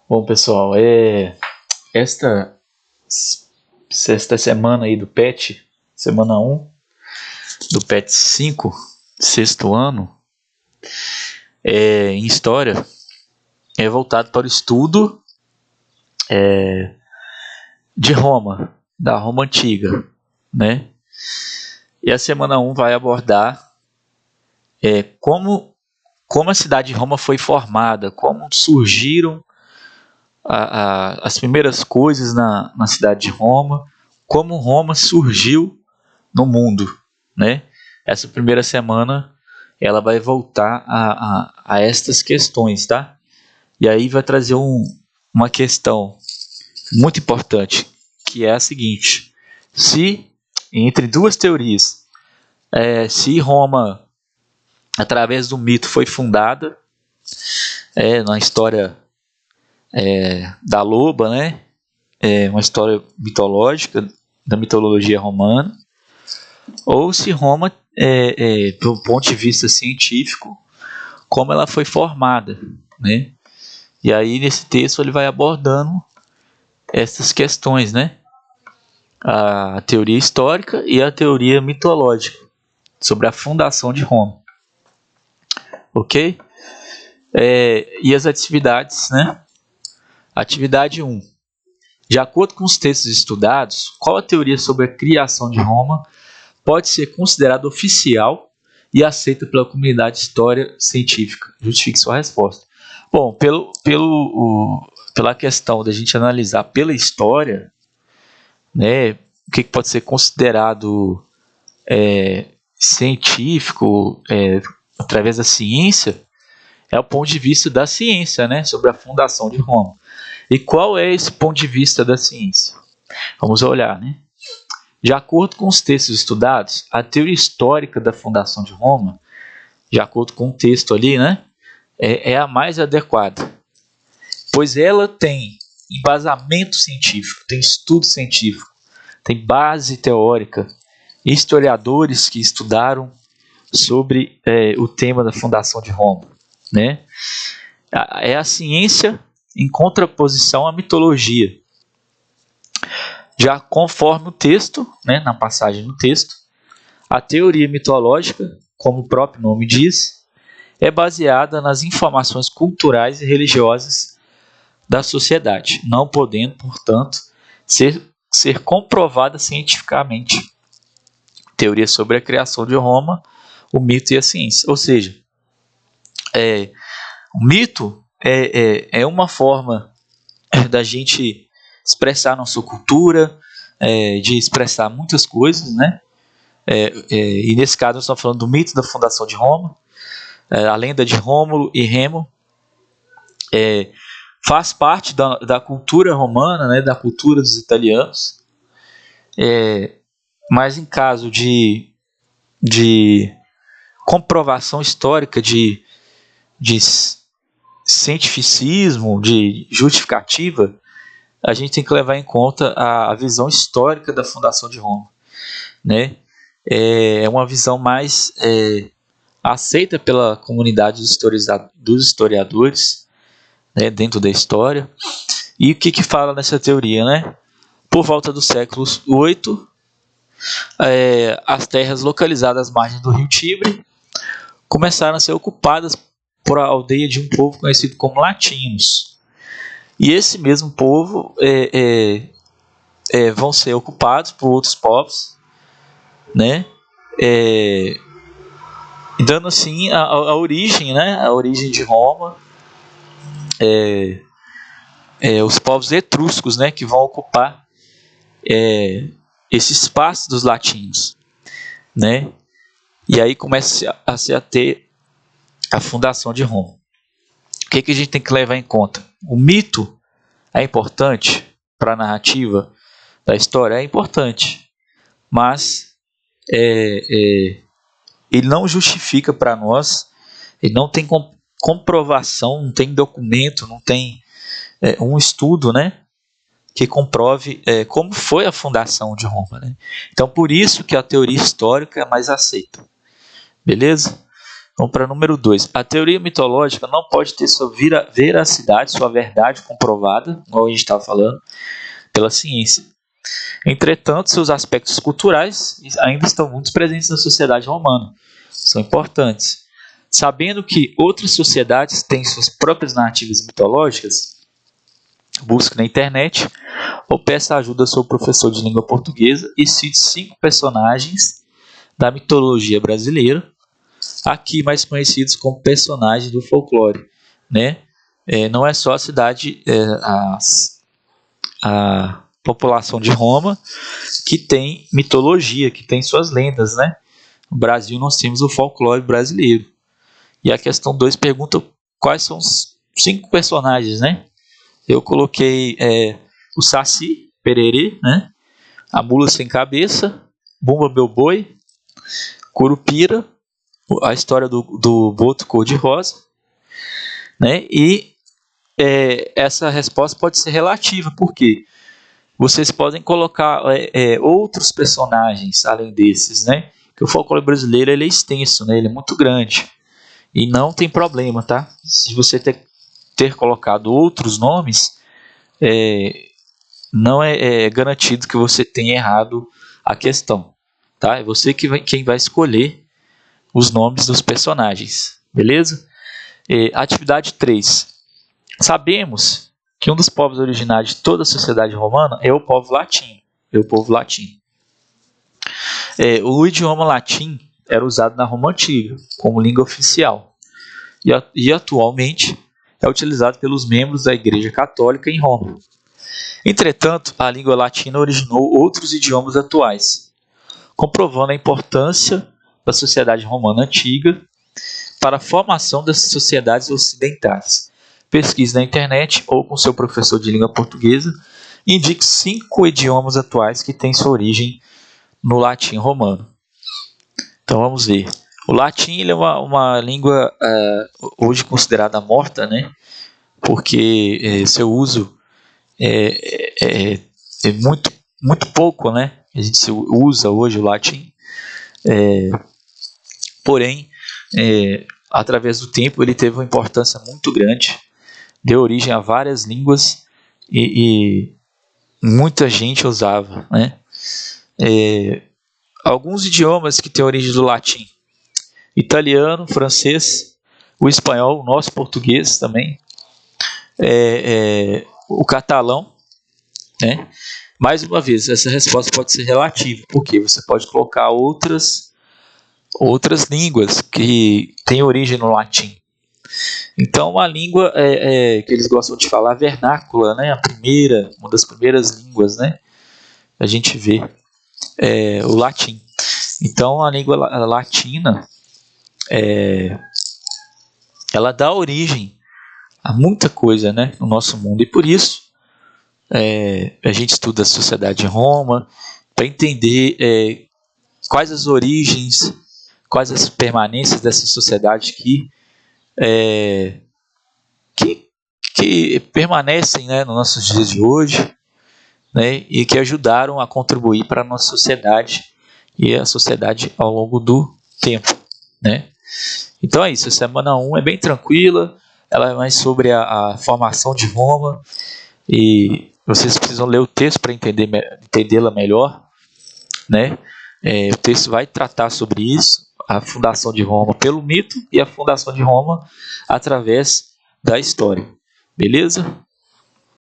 Bom, pessoal, esta sexta semana aí do PET, semana 1 do PET 5, sexto ano, em História, é voltado para o estudo de Roma, da Roma Antiga, né? E a semana 1 vai abordar como a cidade de Roma foi formada, como surgiram as primeiras coisas na cidade de Roma, como Roma surgiu no mundo, né? Essa primeira semana ela vai voltar a estas questões, tá? E aí vai trazer uma questão muito importante, que é a seguinte: se entre duas teorias, se Roma, através do mito, foi fundada, na história da loba, né? Uma história mitológica, da mitologia romana, ou se Roma, do ponto de vista científico, como ela foi formada, né? E aí nesse texto ele vai abordando essas questões, né? A teoria histórica e a teoria mitológica sobre a fundação de Roma, ok? E as atividades, né? Atividade 1. De acordo com os textos estudados, qual a teoria sobre a criação de Roma pode ser considerada oficial e aceita pela comunidade de história científica? Justifique sua resposta. Bom, pela questão da gente analisar pela história, né, o que pode ser considerado científico através da ciência, é o ponto de vista da ciência, né, sobre a fundação de Roma. E qual é esse ponto de vista da ciência? Vamos olhar, né? De acordo com os textos estudados, a teoria histórica da fundação de Roma, de acordo com o texto ali, né, é a mais adequada, pois ela tem embasamento científico, tem estudo científico, tem base teórica, historiadores que estudaram sobre o tema da fundação de Roma, né? É a ciência em contraposição à mitologia. Já conforme o texto, né, na passagem do texto, a teoria mitológica, como o próprio nome diz, é baseada nas informações culturais e religiosas da sociedade, não podendo, portanto, ser comprovada cientificamente. Teoria sobre a criação de Roma, o mito e a ciência. Ou seja, o mito é uma forma da gente expressar nossa cultura, de expressar muitas coisas, né? E nesse caso nós estamos falando do mito da fundação de Roma, a lenda de Rômulo e Remo, faz parte da cultura romana, né? Da cultura dos italianos, mas em caso de comprovação histórica, de cientificismo, de justificativa, a gente tem que levar em conta a visão histórica da fundação de Roma, né? É uma visão mais aceita pela comunidade dos historiadores, né, dentro da história. E o que fala nessa teoria, né? Por volta do século VIII, as terras localizadas às margens do rio Tibre começaram a ser ocupadas por a aldeia de um povo conhecido como latinos. E esse mesmo povo vão ser ocupados por outros povos, né? Dando assim a origem, né? A origem de Roma, os povos etruscos, né? Que vão ocupar esse espaço dos latinos, né? E aí começa a ter a fundação de Roma. O que a gente tem que levar em conta? O mito é importante para a narrativa da história, é importante, mas ele não justifica para nós, ele não tem comprovação, não tem documento, não tem um estudo, né, que comprove como foi a fundação de Roma, né? Então, por isso que a teoria histórica é mais aceita. Beleza? Vamos para número 2. A teoria mitológica não pode ter sua veracidade, sua verdade comprovada, como a gente estava falando, pela ciência. Entretanto, seus aspectos culturais ainda estão muito presentes na sociedade romana. São importantes. Sabendo que outras sociedades têm suas próprias narrativas mitológicas, busque na internet ou peça ajuda ao seu professor de língua portuguesa e cite 5 personagens da mitologia brasileira, aqui mais conhecidos como personagens do folclore, né? Não é só a cidade, a população de Roma que tem mitologia, que tem suas lendas, né? No Brasil nós temos o folclore brasileiro. E a questão 2 pergunta quais são os 5 personagens, né? Eu coloquei o Saci Pererê, né? A Mula Sem Cabeça, Bumba Meu Boi, Curupira, a história do Boto Cor-de-Rosa, né? E essa resposta pode ser relativa, porque vocês podem colocar outros personagens além desses, né? Porque o folclore brasileiro ele é extenso, né? Ele é muito grande e não tem problema, tá? Se você ter colocado outros nomes, não é garantido que você tenha errado a questão, tá? É você quem vai escolher os nomes dos personagens, beleza? Atividade 3. Sabemos que um dos povos originários de toda a sociedade romana é o povo latino. O idioma latim era usado na Roma Antiga como língua oficial e atualmente é utilizado pelos membros da Igreja Católica em Roma. Entretanto, a língua latina originou outros idiomas atuais, comprovando a importância da sociedade romana antiga para a formação das sociedades ocidentais. Pesquise na internet ou com seu professor de língua portuguesa e indique 5 idiomas atuais que têm sua origem no latim romano. Então vamos ver. O latim ele é uma língua hoje considerada morta, né? Porque seu uso é muito pouco, né? A gente usa hoje o latim. Porém, através do tempo, ele teve uma importância muito grande, deu origem a várias línguas e muita gente usava, né? Alguns idiomas que têm origem do latim: italiano, francês, o espanhol, o nosso português também, o catalão, né? Mais uma vez, essa resposta pode ser relativa, porque você pode colocar outras línguas que têm origem no latim. Então, uma língua que eles gostam de falar, vernácula, né? Uma das primeiras línguas, né? A gente vê o latim. Então, a língua latina, ela dá origem a muita coisa, né? No nosso mundo. E por isso, a gente estuda a sociedade de Roma para entender quais as origens, quais as permanências dessa sociedade que permanecem, né, nos nossos dias de hoje, né, e que ajudaram a contribuir para a nossa sociedade e a sociedade ao longo do tempo, né? Então é isso, a semana 1 é bem tranquila, ela é mais sobre a formação de Roma e vocês precisam ler o texto para entendê-la melhor, né? O texto vai tratar sobre isso, a fundação de Roma pelo mito e a fundação de Roma através da história. Beleza?